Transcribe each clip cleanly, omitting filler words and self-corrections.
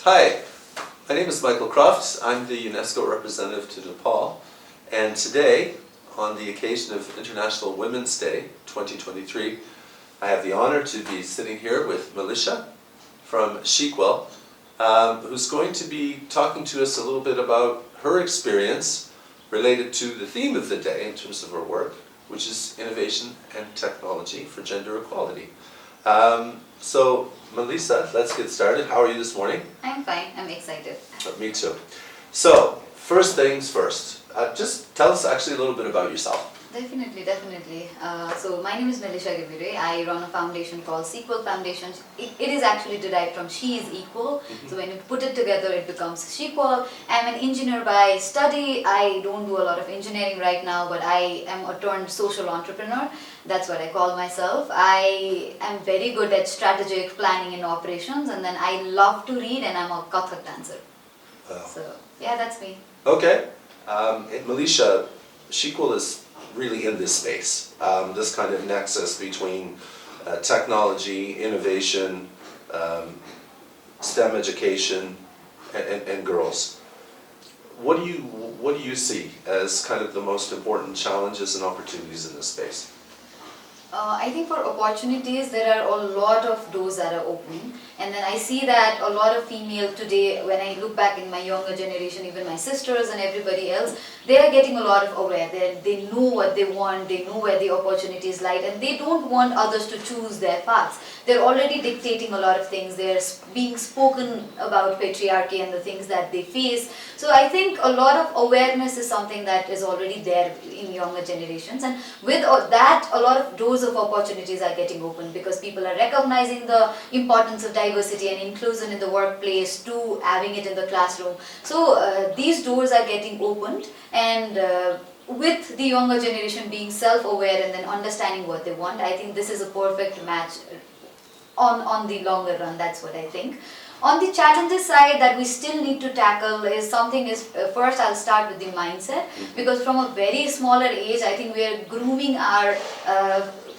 Hi, my name is Michael Croft. I'm the UNESCO representative to Nepal, and today, on the occasion of International Women's Day 2023, I have the honor to be sitting here with Melisha from Shequal, who's going to be talking to us a little bit about her experience related to the theme of the day in terms of her work, which is innovation and technology for gender equality. So, Melisha, let's get started. How are you this morning? I'm fine. I'm excited. Me too. So, first things first. Just tell us actually a little bit about yourself. Definitely. So my name is Melisha Ghimire. I run a foundation called Shequal Foundation. It is actually derived from She is Equal. So when you put it together, it becomes Shequal. I'm an engineer by study. I don't do a lot of engineering right now, but I am a turned social entrepreneur. That's what I call myself. I am very good at strategic planning and operations, and then I love to read, and I'm a Kathak dancer. So yeah, that's me. Okay. Melisha, Shequal is really in this space, this kind of nexus between technology, innovation, STEM education, and girls. What do you see as kind of the most important challenges and opportunities in this space? I think for opportunities, there are a lot of doors that are opening, and then I see that a lot of female today, when I look back in my younger generation, even my sisters and everybody else, they are getting a lot of aware. They know what they want, they know where the opportunities lie, and they don't want others to choose their paths. They're already dictating a lot of things. They're being spoken about patriarchy and the things that they face. So I think a lot of awareness is something that is already there in younger generations, and with that, a lot of doors of opportunities are getting open because people are recognizing the importance of diversity and inclusion in the workplace to having it in the classroom. So these doors are getting opened, and with the younger generation being self-aware and then understanding what they want, I think this is a perfect match on the longer run. That's what I think. On the challenges side that we still need to tackle is something is, first I'll start with the mindset, because from a very smaller age, I think we are grooming our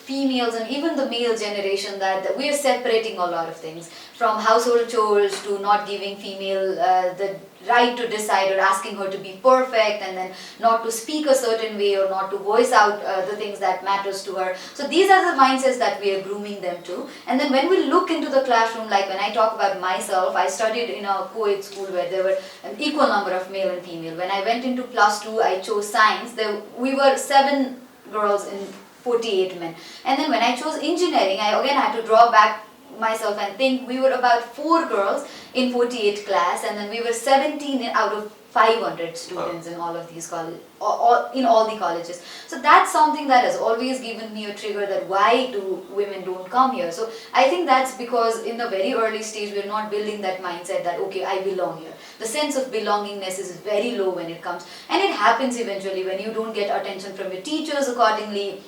females and even the male generation that we are separating a lot of things, from household chores to not giving female the right to decide or asking her to be perfect, and then not to speak a certain way or not to voice out the things that matters to her. So these are the mindsets that we are grooming them to. And then when we look into the classroom, like when I talk about myself, I studied in a co-ed school where there were an equal number of male and female. When I went into +2, I chose science. We were 7 girls and 48 men. And then when I chose engineering, I again had to draw back myself and think we were about 4 girls in 48 class, and then we were 17 out of 500 students in all of these in all the colleges. So that's something that has always given me a trigger that why do women don't come here. So I think that's because in the very early stage we're not building that mindset that okay, I belong here. The sense of belongingness is very low when it comes, and it happens eventually when you don't get attention from your teachers accordingly.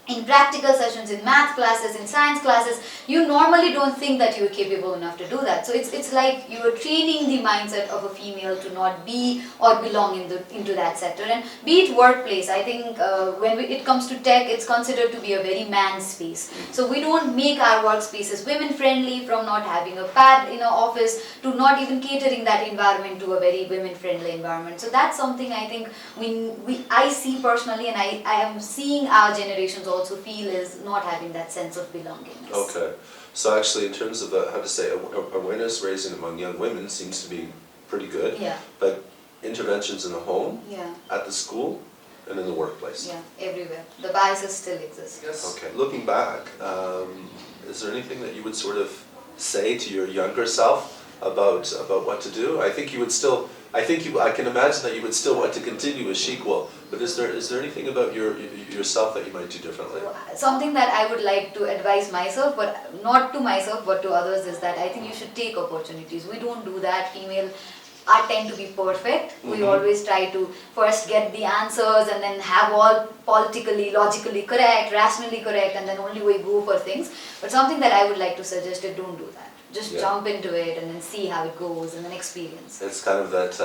In practical sessions, in math classes, in science classes, you normally don't think that you're capable enough to do that. So it's like you're training the mindset of a female to not be or belong into that sector. And be it workplace, I think when it comes to tech, it's considered to be a very man's space. So we don't make our workspaces women friendly, from not having a pad in our office to not even catering that environment to a very women friendly environment. So that's something I think I see personally, and I am seeing our generations also feel is not having that sense of belongingness. Okay. So actually in terms of, awareness raising among young women seems to be pretty good. Yeah. But interventions in the home, yeah, at the school, and in the workplace. Yeah, everywhere. The biases still exist. Yes. Okay. Looking back, is there anything that you would sort of say to your younger self about what to do? I think you would still, I can imagine that you would still want to continue with Shequal, but is there anything about yourself that you might do differently? Something that I would like to advise myself, but not to myself but to others, is that I think you should take opportunities. We don't do that. Female tend to be perfect. We always try to first get the answers and then have all politically, logically correct, rationally correct, and then only we go for things. But something that I would like to suggest is don't do that. Just jump into it and then see how it goes and then experience. It's kind of that,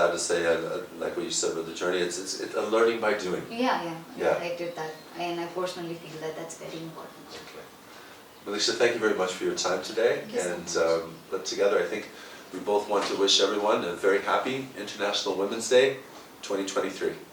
like what you said with the journey, it's a learning by doing. Yeah, I did that. And I personally feel that that's very important. Okay. Melisha, thank you very much for your time today. Thank you so much. Together I think we both want to wish everyone a very happy International Women's Day 2023.